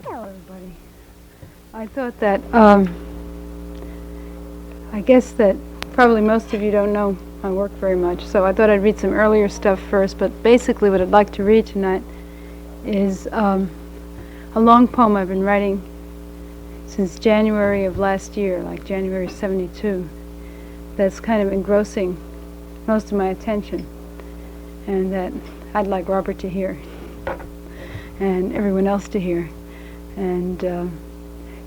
Hello, everybody. I thought that, I guess that probably most of you don't know my work very much, so I thought I'd read some earlier stuff first, but basically what I'd like to read tonight is a long poem I've been writing since January of last year, like January 72, that's kind of engrossing most of my attention, and that I'd like Robert to hear, and everyone else to hear. And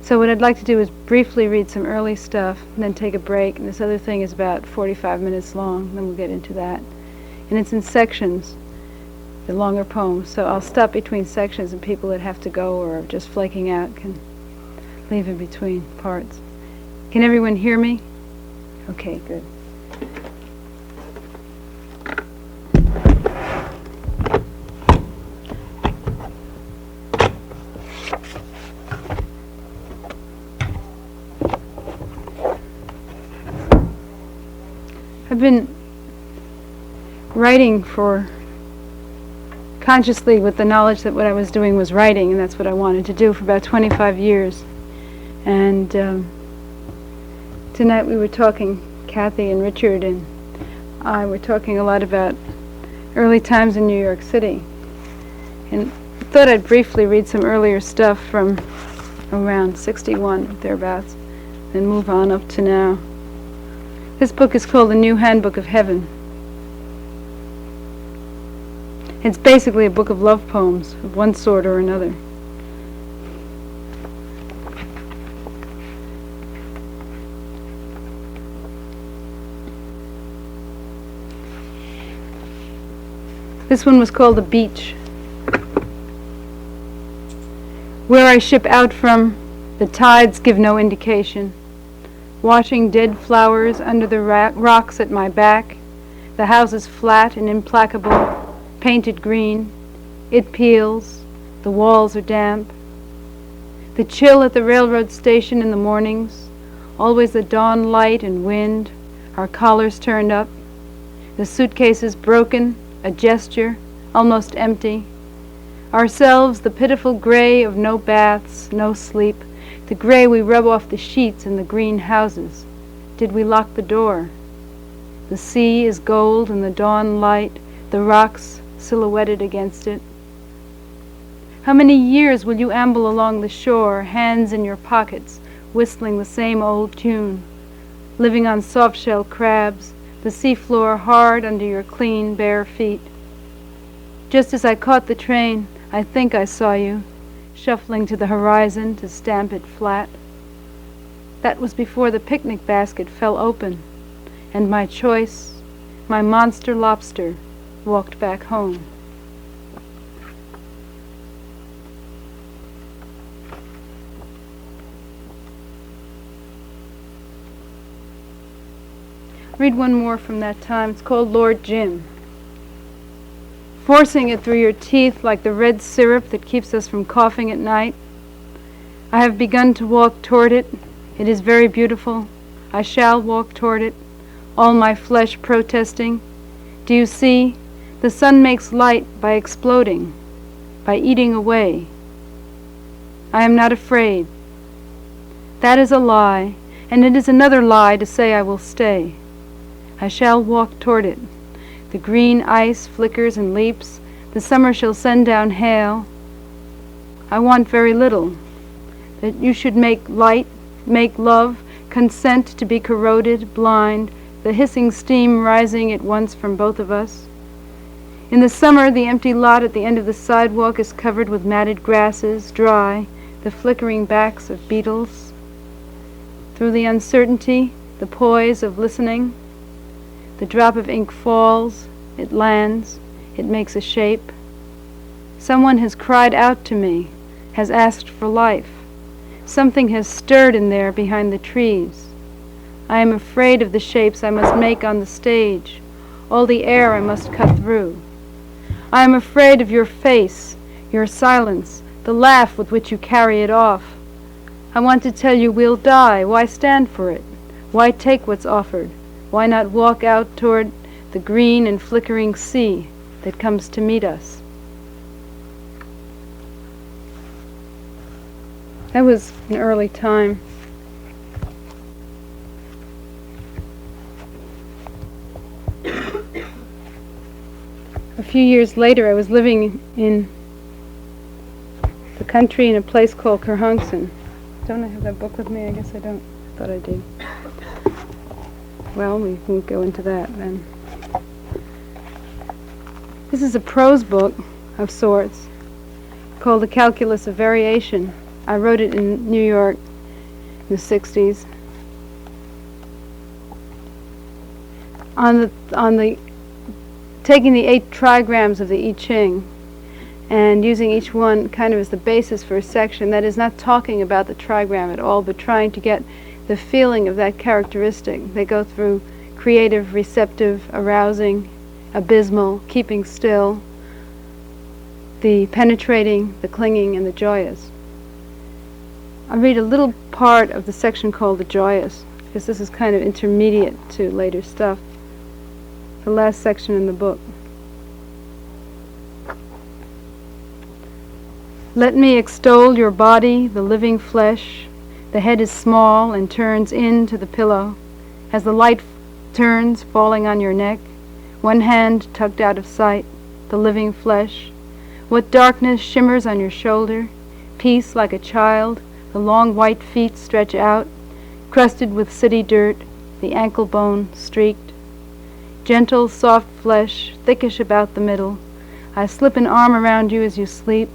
so what I'd like to do is briefly read some early stuff, and then take a break, and this other thing is about 45 minutes long, then we'll get into that. And it's in sections, the longer poems, so I'll stop between sections, and people that have to go or are just flaking out can leave in between parts. Can everyone hear me? Okay, good. I've been writing consciously with the knowledge that what I was doing was writing, and that's what I wanted to do for about 25 years. And tonight we were talking, Kathy and Richard and I were talking a lot about early times in New York City. And I thought I'd briefly read some earlier stuff from around 61, thereabouts, and move on up to now. This book is called The New Handbook of Heaven. It's basically a book of love poems of one sort or another. This one was called The Beach. Where I ship out from, the tides give no indication. Washing dead flowers under the rocks at my back. The house is flat and implacable, painted green. It peels. The walls are damp. The chill at the railroad station in the mornings. Always the dawn light and wind. Our collars turned up. The suitcases broken, a gesture, almost empty. Ourselves, the pitiful gray of no baths, no sleep. The gray we rub off the sheets in the green houses. Did we lock the door? The sea is gold in the dawn light, the rocks silhouetted against it. How many years will you amble along the shore, hands in your pockets, whistling the same old tune, living on soft-shell crabs, the seafloor hard under your clean, bare feet? Just as I caught the train, I think I saw you, shuffling to the horizon to stamp it flat. That was before the picnic basket fell open, and my choice, my monster lobster, walked back home. Read one more from that time. It's called Lord Jim. Forcing it through your teeth like the red syrup that keeps us from coughing at night. I have begun to walk toward it. It is very beautiful. I shall walk toward it, all my flesh protesting. Do you see? The sun makes light by exploding, by eating away. I am not afraid. That is a lie, and it is another lie to say I will stay. I shall walk toward it. The green ice flickers and leaps. The summer shall send down hail. I want very little. That you should make light, make love, consent to be corroded, blind, the hissing steam rising at once from both of us. In the summer, the empty lot at the end of the sidewalk is covered with matted grasses, dry, the flickering backs of beetles. Through the uncertainty, the poise of listening, the drop of ink falls, it lands, it makes a shape. Someone has cried out to me, has asked for life. Something has stirred in there behind the trees. I am afraid of the shapes I must make on the stage, all the air I must cut through. I am afraid of your face, your silence, the laugh with which you carry it off. I want to tell you we'll die. Why stand for it? Why take what's offered? Why not walk out toward the green and flickering sea that comes to meet us? That was an early time. A few years later, I was living in the country in a place called Kerhonkson. Don't I have that book with me? I guess I don't. I thought I did. Well, we won't go into that then. This is a prose book of sorts called The Calculus of Variation. I wrote it in New York in the 60s. On the taking the 8 trigrams of the I Ching and using each one kind of as the basis for a section that is not talking about the trigram at all, but trying to get the feeling of that characteristic. They go through creative, receptive, arousing, abysmal, keeping still, the penetrating, the clinging, and the joyous. I'll read a little part of the section called the joyous, because this is kind of intermediate to later stuff. The last section in the book. Let me extol your body, the living flesh. The head is small and turns into the pillow. As the light turns, falling on your neck, one hand tucked out of sight, the living flesh. What darkness shimmers on your shoulder? Peace like a child, the long white feet stretch out, crusted with city dirt, the ankle bone streaked. Gentle, soft flesh, thickish about the middle. I slip an arm around you as you sleep,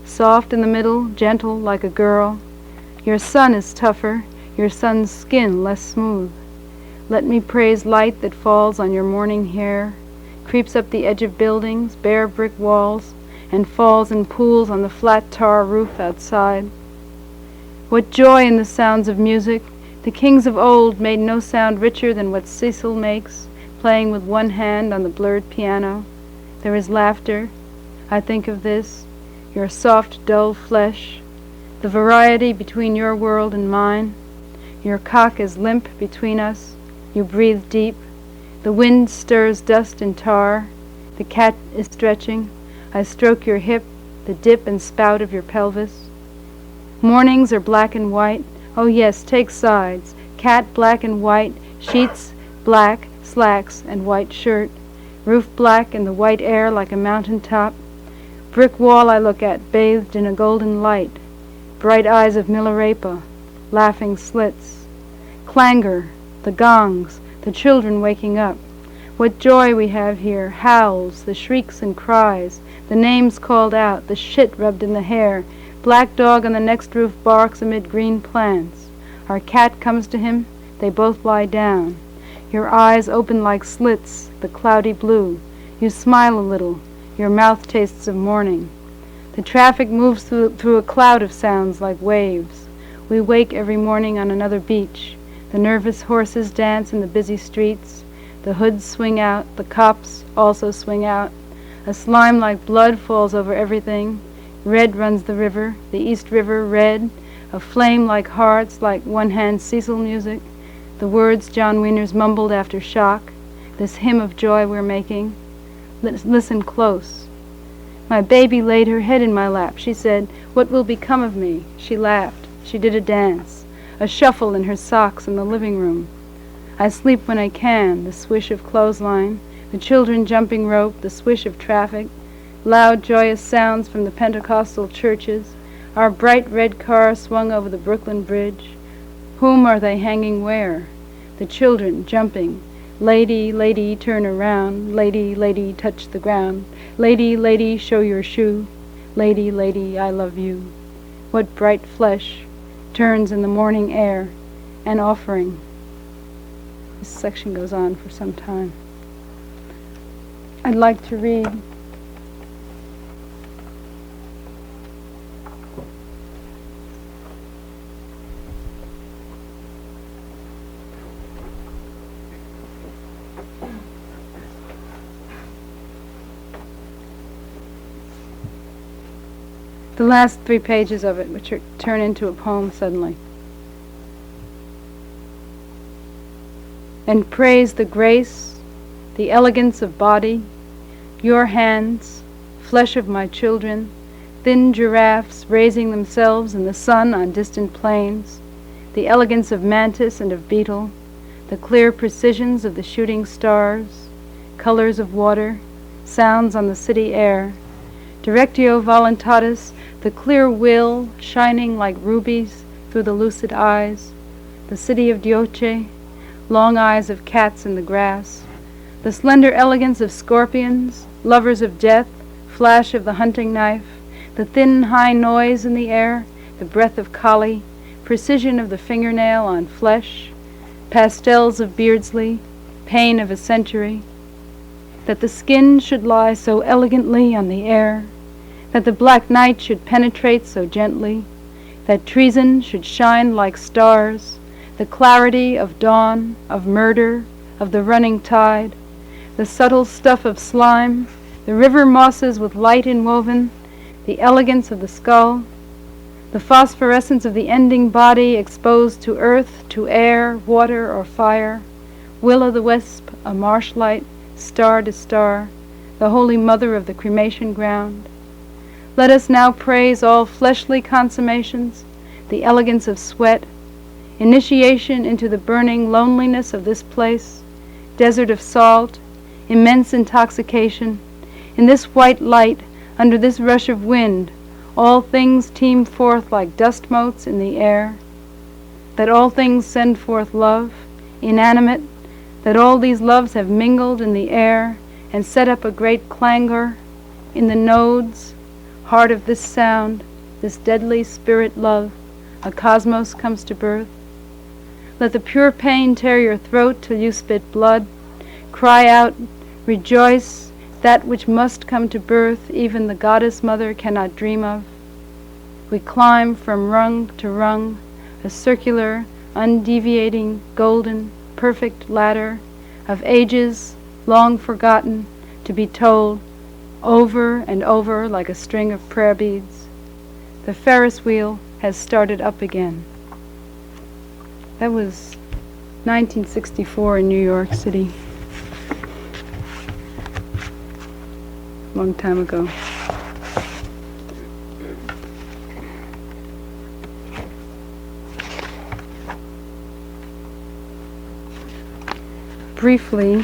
soft in the middle, gentle like a girl. Your sun is tougher, your sun's skin less smooth. Let me praise light that falls on your morning hair, creeps up the edge of buildings, bare brick walls, and falls in pools on the flat tar roof outside. What joy in the sounds of music! The kings of old made no sound richer than what Cecil makes, playing with one hand on the blurred piano. There is laughter. I think of this, your soft, dull flesh, the variety between your world and mine. Your cock is limp between us. You breathe deep. The wind stirs dust and tar. The cat is stretching. I stroke your hip, the dip and spout of your pelvis. Mornings are black and white. Oh yes, take sides. Cat black and white, sheets black, slacks and white shirt. Roof black and the white air like a mountain top. Brick wall I look at, bathed in a golden light. Bright eyes of Milarepa, laughing slits. Clangor, the gongs, the children waking up. What joy we have here, howls, the shrieks and cries, the names called out, the shit rubbed in the hair. Black dog on the next roof barks amid green plants. Our cat comes to him, they both lie down. Your eyes open like slits, the cloudy blue. You smile a little, your mouth tastes of morning. The traffic moves through a cloud of sounds like waves. We wake every morning on another beach. The nervous horses dance in the busy streets. The hoods swing out, the cops also swing out. A slime like blood falls over everything. Red runs the river, the East River red. A flame like hearts, like one-hand Cecil music. The words John Wiener's mumbled after shock. This hymn of joy we're making. Listen close. My baby laid her head in my lap. She said, "What will become of me?" She laughed. She did a dance. A shuffle in her socks in the living room. I sleep when I can, the swish of clothesline, the children jumping rope, the swish of traffic, loud joyous sounds from the Pentecostal churches, our bright red car swung over the Brooklyn Bridge. Whom are they hanging where? The children jumping. Lady, lady, turn around. Lady, lady, touch the ground. Lady, lady, show your shoe. Lady, lady, I love you. What bright flesh turns in the morning air, an offering. This section goes on for some time. I'd like to read the last 3 pages of it, which turn into a poem suddenly. And praise the grace, the elegance of body, your hands, flesh of my children, thin giraffes raising themselves in the sun on distant plains, the elegance of mantis and of beetle, the clear precisions of the shooting stars, colors of water, sounds on the city air, directio voluntatis, the clear will shining like rubies through the lucid eyes, the city of Dioce, long eyes of cats in the grass, the slender elegance of scorpions, lovers of death, flash of the hunting knife, the thin high noise in the air, the breath of Kali, precision of the fingernail on flesh, pastels of Beardsley, pain of a century, that the skin should lie so elegantly on the air, that the black night should penetrate so gently, that treason should shine like stars, the clarity of dawn, of murder, of the running tide, the subtle stuff of slime, the river mosses with light inwoven, the elegance of the skull, the phosphorescence of the ending body exposed to earth, to air, water, or fire, will-o'-the-wisp, a marsh light, star to star, the holy mother of the cremation ground. Let us now praise all fleshly consummations, the elegance of sweat, initiation into the burning loneliness of this place, desert of salt, immense intoxication. In this white light, under this rush of wind, all things teem forth like dust motes in the air, that all things send forth love, inanimate, that all these loves have mingled in the air and set up a great clangor in the nodes, heart of this sound, this deadly spirit love, a cosmos comes to birth. Let the pure pain tear your throat till you spit blood. Cry out, rejoice, that which must come to birth even the goddess mother cannot dream of. We climb from rung to rung, a circular, undeviating, golden, perfect ladder of ages long forgotten to be told over and over like a string of prayer beads. The Ferris wheel has started up again. That was 1964 in New York City. Long time ago. Briefly,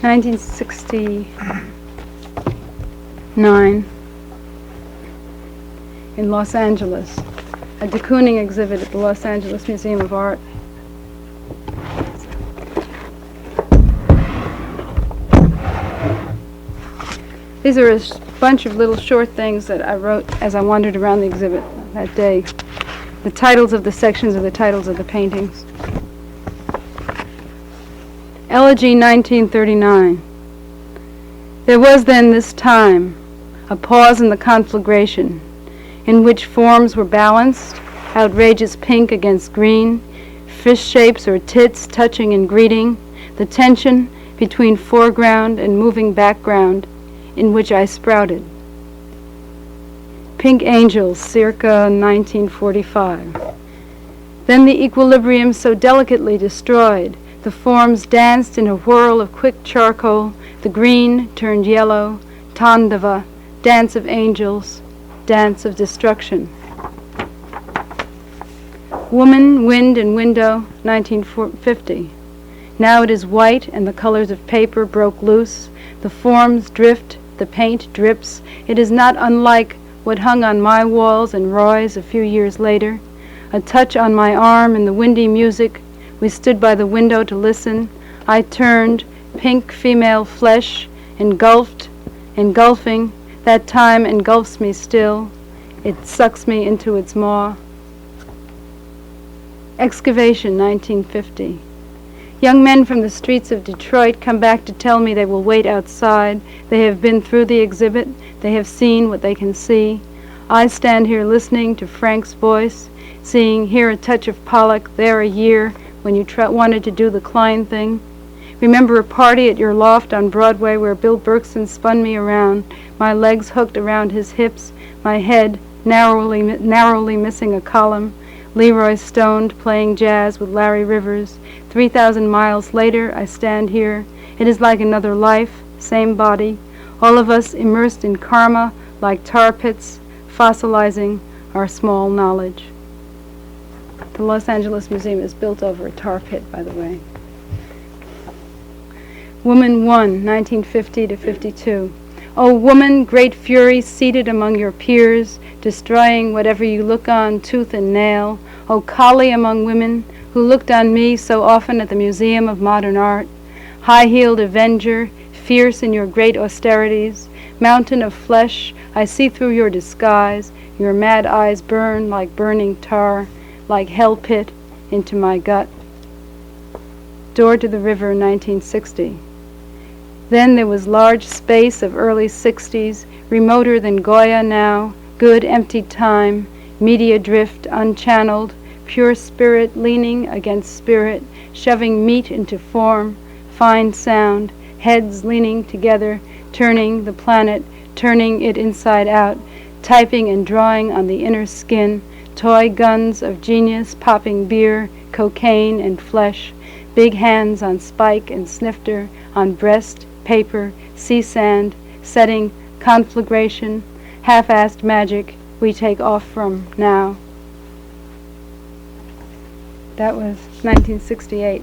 1969 in Los Angeles, a de Kooning exhibit at the Los Angeles Museum of Art. These are a bunch of little short things that I wrote as I wandered around the exhibit that day. The titles of the sections are the titles of the paintings. Elegy 1939. There was then this time a pause in the conflagration, in which forms were balanced, outrageous pink against green, fish shapes or tits touching and greeting, the tension between foreground and moving background in which I sprouted. Pink Angels, circa 1945. Then the equilibrium so delicately destroyed, the forms danced in a whirl of quick charcoal, the green turned yellow, Tandava, dance of angels, dance of destruction. Woman, Wind and Window, 1950. Now it is white and the colors of paper broke loose, the forms drift, the paint drips. It is not unlike what hung on my walls and Roy's a few years later. A touch on my arm in the windy music. We stood by the window to listen. I turned, pink female flesh, engulfing. That time engulfs me still. It sucks me into its maw. Excavation, 1950. Young men from the streets of Detroit come back to tell me they will wait outside. They have been through the exhibit. They have seen what they can see. I stand here listening to Frank's voice, seeing here a touch of Pollock, there a year when you wanted to do the Klein thing. Remember a party at your loft on Broadway where Bill Berkson spun me around, my legs hooked around his hips, my head narrowly missing a column, Leroy stoned playing jazz with Larry Rivers. 3,000 miles later, I stand here. It is like another life, same body, all of us immersed in karma, like tar pits, fossilizing our small knowledge. The Los Angeles Museum is built over a tar pit, by the way. Woman 1, 1950 to 52. O woman, great fury seated among your peers, destroying whatever you look on, tooth and nail. O collie among women, who looked on me so often at the Museum of Modern Art. High-heeled avenger, fierce in your great austerities. Mountain of flesh, I see through your disguise. Your mad eyes burn like burning tar, like hell pit into my gut. Door to the River, 1960. Then there was large space of early 60s, remoter than Goya now, good empty time, media drift unchanneled, pure spirit leaning against spirit, shoving meat into form, fine sound, heads leaning together, turning the planet, turning it inside out, typing and drawing on the inner skin, toy guns of genius popping beer, cocaine and flesh, big hands on spike and snifter, on breast, paper, sea sand, setting, conflagration, half-assed magic we take off from now. That was 1968,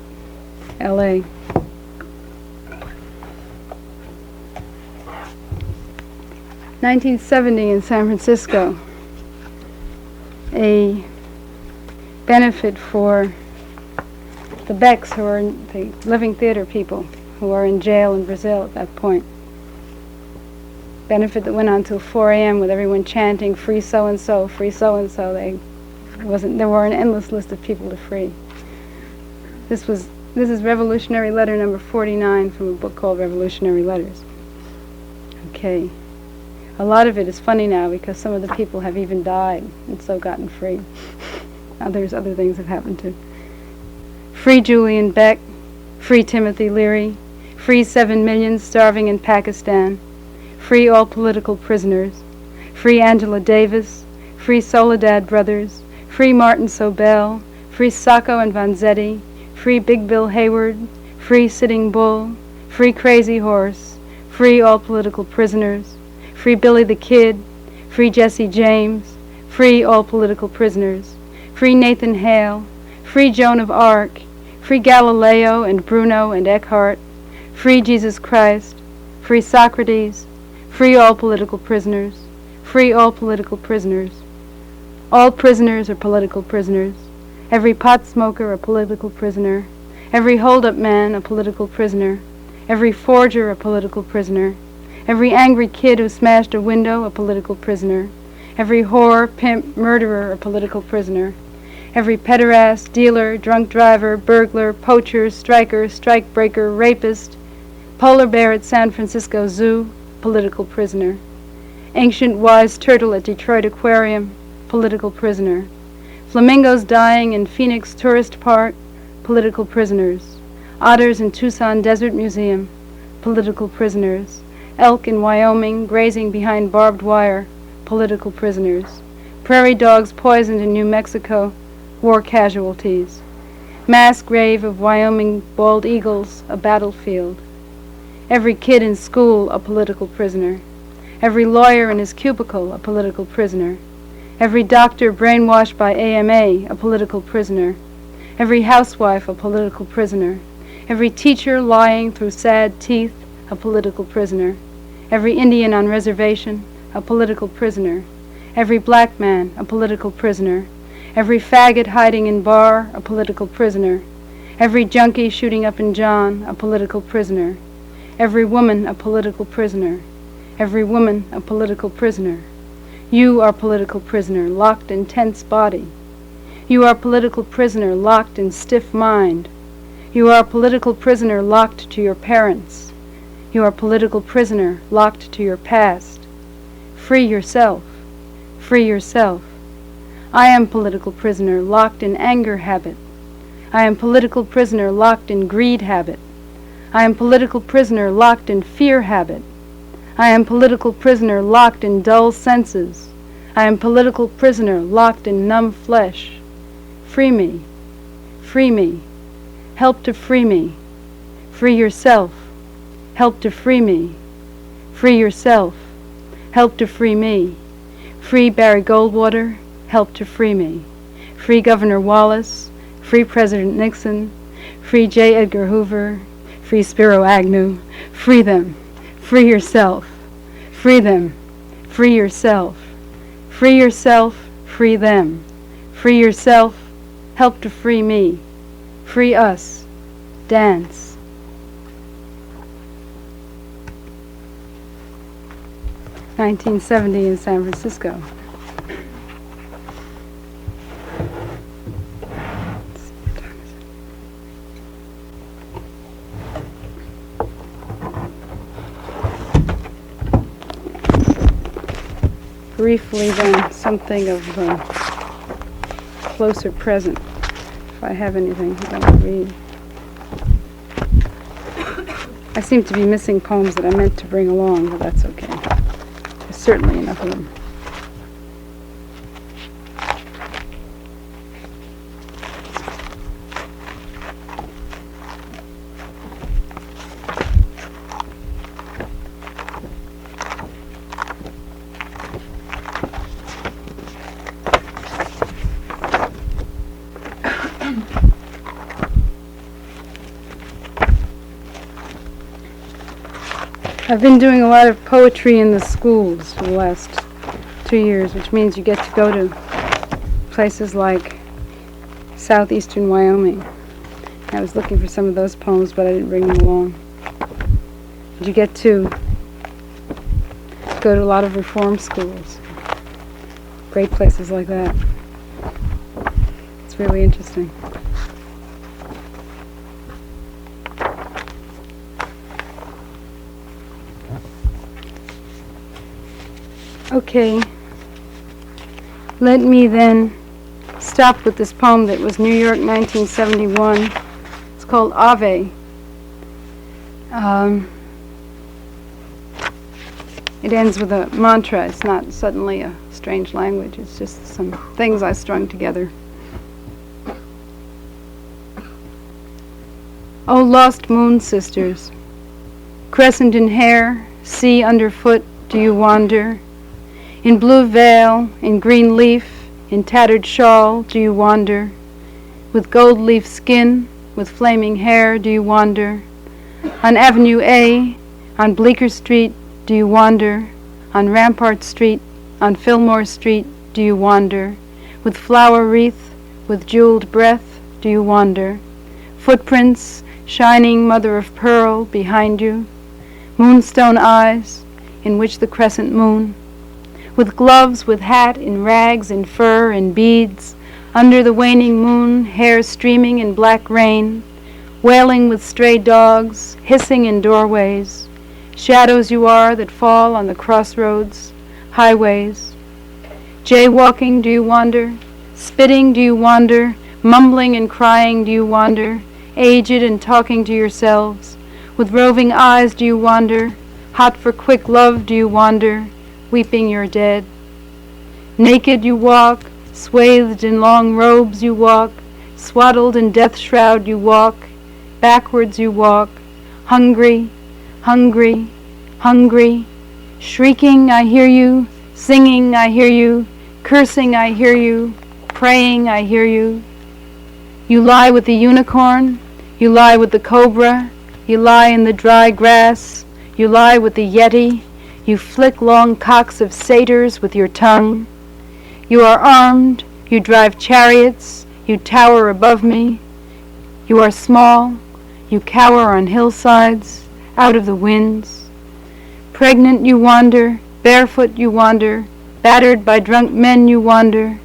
L.A. 1970 in San Francisco, a benefit for the Becks, who are the living theater people, who are in jail in Brazil at that point. Benefit that went on till 4 a.m. with everyone chanting, free so-and-so, free so-and-so. There were an endless list of people to free. This is Revolutionary Letter number 49 from a book called Revolutionary Letters. Okay. A lot of it is funny now because some of the people have even died and so gotten free. Other things have happened too. Free Julian Beck, free Timothy Leary, free 7 million starving in Pakistan, free all political prisoners, free Angela Davis, free Soledad Brothers, free Martin Sobel, free Sacco and Vanzetti, free Big Bill Hayward, free Sitting Bull, free Crazy Horse, free all political prisoners, free Billy the Kid, free Jesse James, free all political prisoners, free Nathan Hale, free Joan of Arc, free Galileo and Bruno and Eckhart, free Jesus Christ, free Socrates, free all political prisoners, free all political prisoners. All prisoners are political prisoners. Every pot smoker a political prisoner. Every hold-up man a political prisoner. Every forger a political prisoner. Every angry kid who smashed a window a political prisoner. Every whore, pimp, murderer a political prisoner. Every pederast, dealer, drunk driver, burglar, poacher, striker, strikebreaker, rapist, polar bear at San Francisco Zoo, political prisoner. Ancient wise turtle at Detroit Aquarium, political prisoner. Flamingos dying in Phoenix Tourist Park, political prisoners. Otters in Tucson Desert Museum, political prisoners. Elk in Wyoming grazing behind barbed wire, political prisoners. Prairie dogs poisoned in New Mexico, war casualties. Mass grave of Wyoming bald eagles, a battlefield. Every kid in school a political prisoner. Every lawyer in his cubicle a political prisoner. Every doctor brainwashed by AMA a political prisoner. Every housewife a political prisoner. Every teacher lying through sad teeth a political prisoner. Every Indian on reservation a political prisoner. Every black man a political prisoner. Every faggot hiding in bar a political prisoner. Every junkie shooting up in John a political prisoner. Every woman a political prisoner. Every woman a political prisoner. You are political prisoner, locked in tense body. You are political prisoner, locked in stiff mind. You are political prisoner, locked to your parents. You are political prisoner, locked to your past. Free yourself. Free yourself. I am political prisoner, locked in anger habit. I am political prisoner, locked in greed habit. I am political prisoner, locked in fear habit. I am political prisoner, locked in dull senses. I am political prisoner, locked in numb flesh. Free me. Free me. Help to free me. Free yourself. Help to free me. Free yourself. help to free me. Free Barry Goldwater, help to free me. Free Governor Wallace, free President Nixon, free J. Edgar Hoover, free Spiro Agnew. Free them. Free yourself. Free them. Free yourself. Free yourself. Free them. Free yourself. Help to free me. Free us. Dance. (1970) in San Francisco. Briefly then, something of closer present, if I have anything I want to read. I seem to be missing poems that I meant to bring along, but that's okay. There's certainly enough of them. I've been doing a lot of poetry in the schools for the last 2 years, which means you get to go to places like southeastern Wyoming. I was looking for some of those poems, but I didn't bring them along. You get to go to a lot of reform schools, great places like that. It's really interesting. Okay, let me then stop with this poem that was New York, 1971. It's called Ave. It ends with a mantra. It's not suddenly a strange language. It's just some things I strung together. Oh, lost moon sisters, crescent in hair, sea underfoot, do you wander? In blue veil, in green leaf, in tattered shawl, do you wander? With gold leaf skin, with flaming hair, do you wander? On Avenue A, on Bleecker Street, do you wander? On Rampart Street, on Fillmore Street, do you wander? With flower wreath, with jeweled breath, do you wander? Footprints, shining mother of pearl, behind you. Moonstone eyes, in which the crescent moon. With gloves, with hat, in rags, in fur, in beads, under the waning moon, hair streaming in black rain, wailing with stray dogs, hissing in doorways, shadows you are that fall on the crossroads, highways. Jaywalking, do you wander? Spitting, do you wander? Mumbling and crying, do you wander? Aged and talking to yourselves. With roving eyes, do you wander? Hot for quick love, do you wander? Weeping your dead. Naked you walk, swathed in long robes you walk, swaddled in death shroud you walk, backwards you walk, hungry, hungry, hungry, shrieking I hear you, singing I hear you, cursing I hear you, praying I hear you. You lie with the unicorn, you lie with the cobra, you lie in the dry grass, you lie with the yeti. You flick long cocks of satyrs with your tongue. You are armed, you drive chariots, you tower above me. You are small, you cower on hillsides, out of the winds. Pregnant you wander, barefoot you wander, battered by drunk men you wander.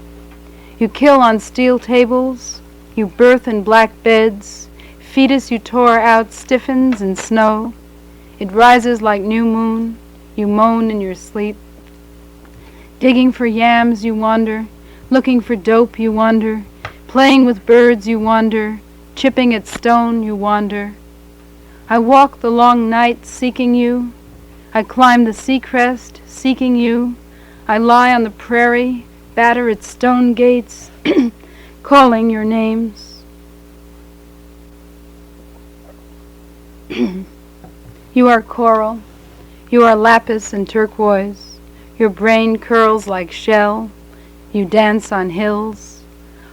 You kill on steel tables, you birth in black beds. Fetus you tore out stiffens in snow. It rises like new moon. You moan in your sleep. Digging for yams you wander, looking for dope you wander, playing with birds you wander, chipping at stone you wander. I walk the long night seeking you. I climb the sea crest seeking you. I lie on the prairie, batter at stone gates, calling your names. You are coral. You are lapis and turquoise. Your brain curls like shell. You dance on hills.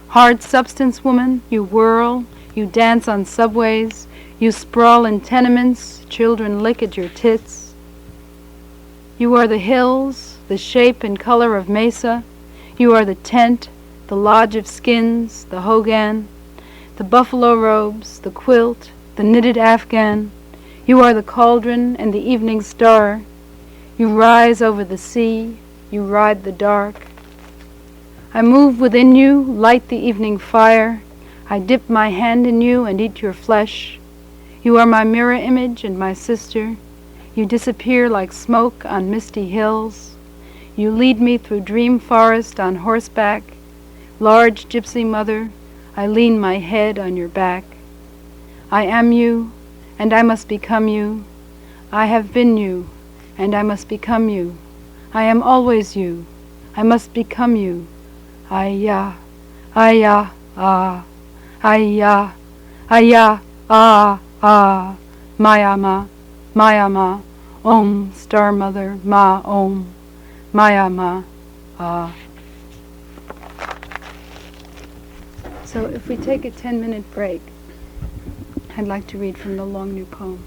Hard substance woman, you whirl. You dance on subways. You sprawl in tenements. Children lick at your tits. You are the hills, the shape and color of mesa. You are the tent, the lodge of skins, the hogan, the buffalo robes, the quilt, the knitted Afghan. You are the cauldron and the evening star. You rise over the sea, you ride the dark. I move within you, light the evening fire. I dip my hand in you and eat your flesh. You are my mirror image and my sister. You disappear like smoke on misty hills. You lead me through dream forest on horseback. Large gypsy mother, I lean my head on your back. I am you, and I must become you. I have been you, and I must become you. I am always you. I must become you. Aya, aya, ah, aya, aya, ah, ah, Mayama, Mayama, Om, Star Mother, Ma, Om, Mayama, ah. So if we take a 10-minute break, I'd like to read from the long new poem.